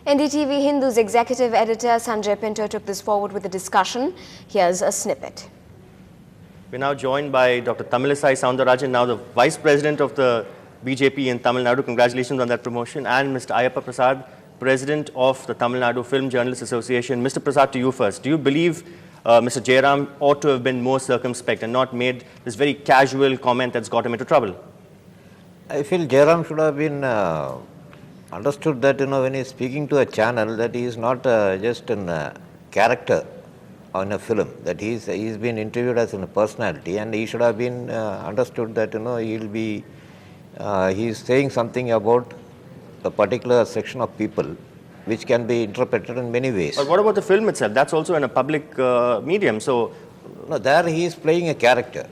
Ndtv-Hindu's executive editor Sanjay Pinto took this forward with a discussion. Here's a snippet. We're now joined by Dr. Tamilisai Soundarajan, now the Vice President of the BJP in Tamil Nadu. Congratulations on that promotion. And Mr. Ayyappa Prasad, President of the Tamil Nadu Film Journalists Association. Mr. Prasad, to you first. Do you believe Mr. Jairam ought to have been more circumspect and not made this very casual comment that's got him into trouble? I feel Jairam should have been understood that, when he is speaking to a channel, that he is not just a character on a film, that he's been interviewed as a personality, and he should have been understood that, he is saying something about a particular section of people which can be interpreted in many ways. But what about the film itself? That's also in a public medium, so... No, there he is playing a character.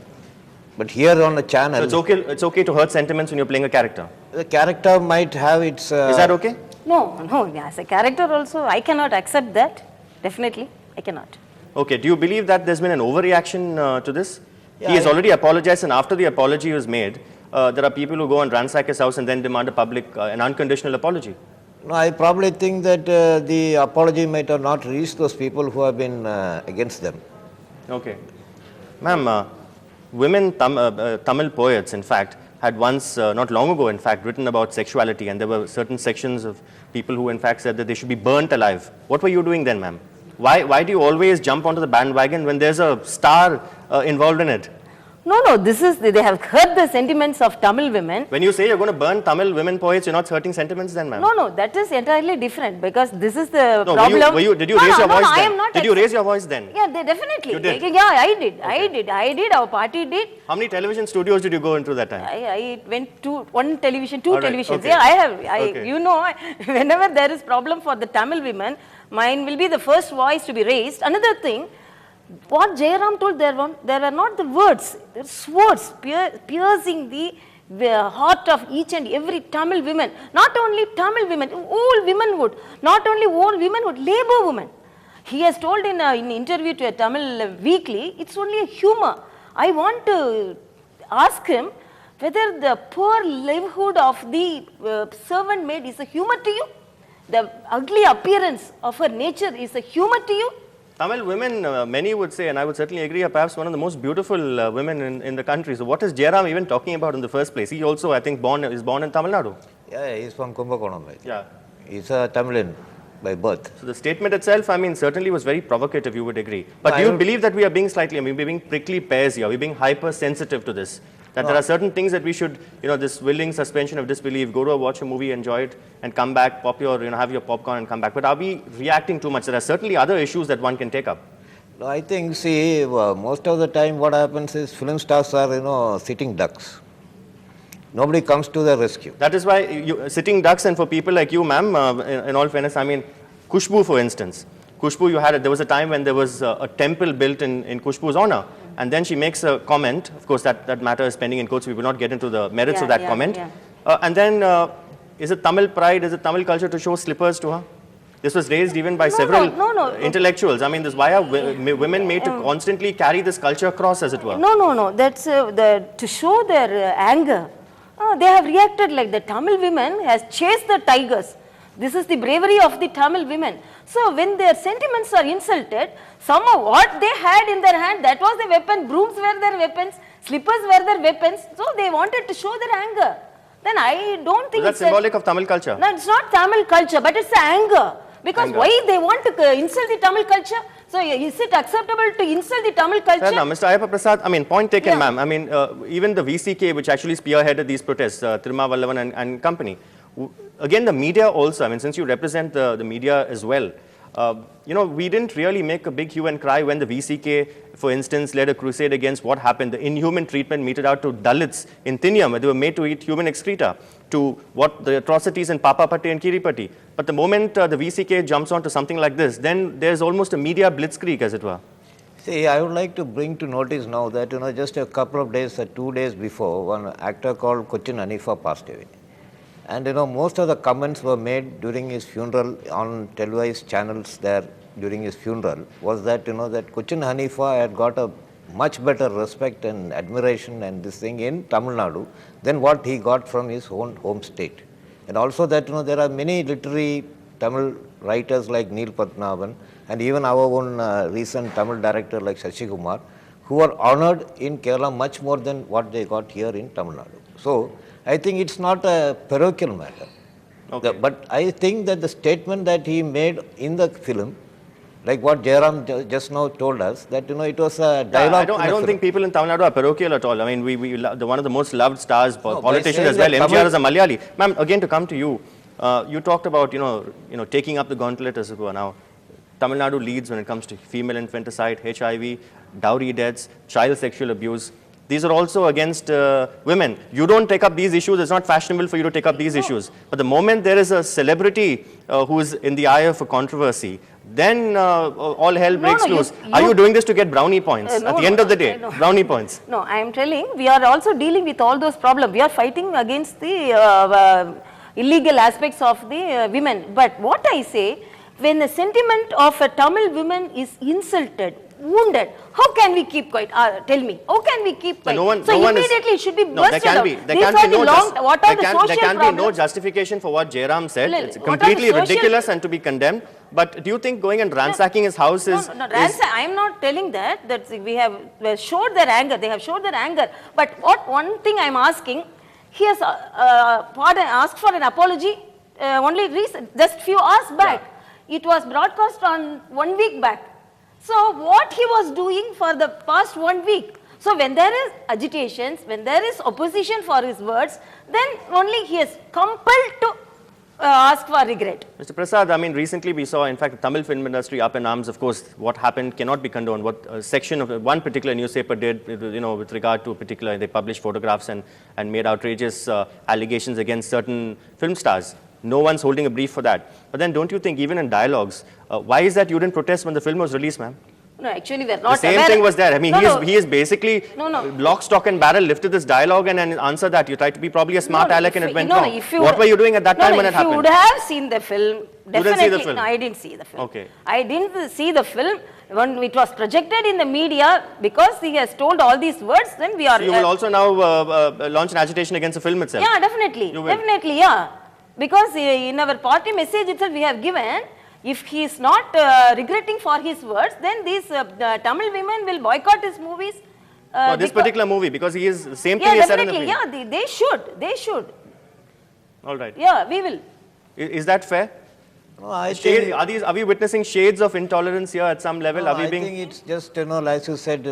But here on the channel... So it's okay to hurt sentiments when you're playing a character? The character might have its... Is that okay? No, as a character also, I cannot accept that. Definitely, I cannot. Okay, do you believe that there's been an overreaction to this? Yeah, he has already apologized, and after the apology was made, there are people who go and ransack his house and then demand an unconditional apology. No, I probably think that the apology might have not reached those people who have been against them. Okay. Ma'am, women Tamil poets, in fact, had once, not long ago, in fact, written about sexuality, and there were certain sections of people who, in fact, said that they should be burnt alive. What were you doing then, ma'am? Why do you always jump onto the bandwagon when there's a star involved in it? No, they have hurt the sentiments of Tamil women. When you say you're going to burn Tamil women poets, you're not hurting sentiments then, ma'am? No, that is entirely different, because this is the problem. Did you raise your voice then? I am not. Did you raise your voice then? Yeah, definitely. You did? Yeah, I did. Okay. I did. Our party did. How many television studios did you go into that time? I went to one television, two televisions. Okay. Yeah, I have. Okay. Whenever there is problem for the Tamil women, mine will be the first voice to be raised. Another thing, what Jairam told, there are not the words, there are swords piercing the heart of each and every Tamil woman. Not only Tamil women, all womanhood, not only all womanhood, labor women. He has told in an interview to a Tamil weekly, it's only a humor. I want to ask him whether the poor livelihood of the servant maid is a humor to you? The ugly appearance of her nature is a humor to you? Tamil women, many would say, and I would certainly agree, are perhaps one of the most beautiful women in the country. So what is Jairam even talking about in the first place? He also, I think, is born in Tamil Nadu. Yeah, he's from Kumbakonam. Yeah. He's a Tamilian by birth. So the statement itself, I mean, certainly was very provocative, you would agree. But do you believe that we are being we're being prickly pears here, we're being hypersensitive to this? That there are certain things that we should, this willing suspension of disbelief, go to watch a movie, enjoy it, and come back, pop your, have your popcorn and come back. But are we reacting too much? There are certainly other issues that one can take up. No, I think, most of the time what happens is film stars are, sitting ducks. Nobody comes to their rescue. That is why sitting ducks, and for people like you, ma'am, in all fairness, I mean, Khushbu, for instance. Khushbu, there was a time when there was a temple built in Khushbu's honor. And then she makes a comment, of course that matter is pending in court, so we will not get into the merits of that comment. Yeah. And then, is it Tamil pride, is it Tamil culture to show slippers to her? This was raised even by several intellectuals. I mean, why are women made to constantly carry this culture across, as it were? No, that's to show their anger. They have reacted like the Tamil women has chased the tigers. This is the bravery of the Tamil women. So when their sentiments are insulted, somehow what they had in their hand, that was the weapon. Brooms were their weapons, slippers were their weapons. So they wanted to show their anger. Then I don't think it's symbolic of Tamil culture. No, it's not Tamil culture, but it's the anger. Because why they want to insult the Tamil culture? So is it acceptable to insult the Tamil culture? No, Mr. Ayyappa Prasad, I mean, point taken, ma'am. I mean, even the VCK, which actually spearheaded these protests, Thirumavallavan and company. Again, the media also, I mean, since you represent the media as well, we didn't really make a big hue and cry when the VCK, for instance, led a crusade against what happened, the inhuman treatment meted out to Dalits in Thinyam, where they were made to eat human excreta, to what the atrocities in Papapatti and Kiripati. But the moment the VCK jumps onto something like this, then there's almost a media blitzkrieg, as it were. See, I would like to bring to notice now that, just a couple of days, 2 days before, one actor called Cochin Hanifa passed away. And most of the comments were made during his funeral on televised channels there during his funeral was that, that Cochin Hanifa had got a much better respect and admiration and this thing in Tamil Nadu than what he got from his own home state. And also that, there are many literary Tamil writers like Neil Padmanabhan and even our own recent Tamil director like Shashi Kumar, who are honored in Kerala much more than what they got here in Tamil Nadu. So I think it's not a parochial matter. Okay. But I think that the statement that he made in the film, like what Jairam just now told us, that it was a dialogue. I don't think people in Tamil Nadu are parochial at all. I mean, one of the most loved stars, politicians as well. MGR is a Malayali. Ma'am, again to come to you, you talked about taking up the gauntlet as it were. Now, Tamil Nadu leads when it comes to female infanticide, HIV, dowry deaths, child sexual abuse. These are also against women. You don't take up these issues. It's not fashionable for you to take up these issues. But the moment there is a celebrity who is in the eye of a controversy, then all hell breaks loose. Are you doing this to get brownie points at the end of the day? Brownie points. No, I am telling, we are also dealing with all those problems. We are fighting against the illegal aspects of the women. But what I say, when the sentiment of a Tamil woman is insulted, wounded, how can we keep quiet? Tell me, how can we keep quiet? Immediately it should be busted out. There can be no justification for what Jairam said. It's completely ridiculous and to be condemned. But do you think going and ransacking his house is... I am not telling that. We have showed their anger. They have showed their anger. But one thing I am asking, he has asked for an apology only just few hours back. Yeah. It was broadcast on 1 week back. So what he was doing for the past 1 week? So when there is agitations, when there is opposition for his words, then only he is compelled to ask for regret. Mr. Prasad, I mean, recently we saw, in fact, the Tamil film industry up in arms. Of course, what happened cannot be condoned. What a section of one particular newspaper did, with regard to a particular, they published photographs and made outrageous allegations against certain film stars. No one's holding a brief for that. But then don't you think, even in dialogues, why is that you didn't protest when the film was released, ma'am? No, actually we are not The same thing was there. I mean, he is basically lock, stock and barrel lifted this dialogue and answered that. You tried to be probably a smart aleck and it went wrong. What were you doing at that time when it happened? If you would have seen the film, definitely. You didn't see the film? No, I didn't see the film. Okay. I didn't see the film. When it was projected in the media, because he has told all these words, then we are... So you will also now launch an agitation against the film itself? Yeah, definitely. Definitely, yeah. Because in our party message itself we have given, if he is not regretting for his words, then these Tamil women will boycott his movies. This particular movie, because he is the same thing he said in the film. Yeah, they should. All right. Yeah, we will. Is that fair? No, I think, are we witnessing shades of intolerance here at some level? No, I think it's just, as you said,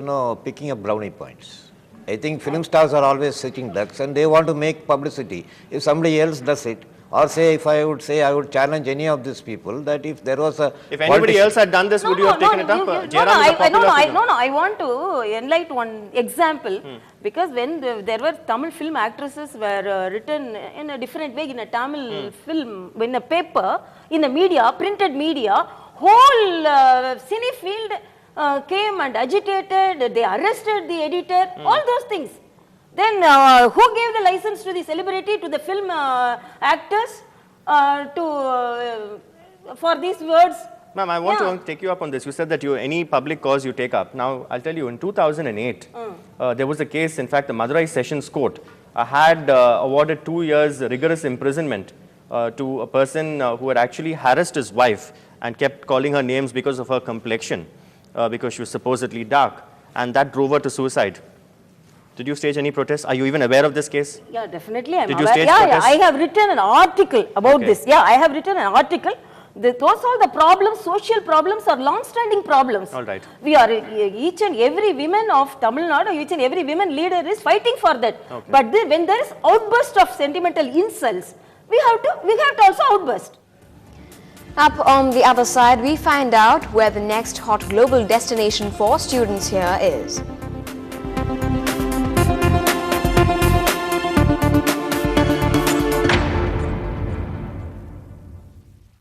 picking up brownie points. I think film stars are always sitting ducks and they want to make publicity. If somebody else does it, or say, if I would say, I would challenge any of these people that if there was a... If anybody else had done this, would you have taken it up? I want to enlighten one example. Because when there were Tamil film actresses were written in a different way in a Tamil film, in a paper, in the media, printed media, whole cine field came and agitated, they arrested the editor, all those things. Then who gave the license to the celebrity, to the film actors for these words? Ma'am, I want to take you up on this. You said that any public cause you take up. Now, I'll tell you, in 2008, there was a case, in fact, the Madurai Sessions Court had awarded 2 years rigorous imprisonment to a person who had actually harassed his wife and kept calling her names because of her complexion, because she was supposedly dark, and that drove her to suicide. Did you stage any protests? Are you even aware of this case? Yeah, definitely. I'm Did aware. You stage protests? I have written an article about this. Yeah, I have written an article. Those are the problems, social problems are long-standing problems. All right. We are, each and every woman of Tamil Nadu, each and every women leader is fighting for that. Okay. But when there is outburst of sentimental insults, we have to also outburst. Up on the other side, we find out where the next hot global destination for students here is.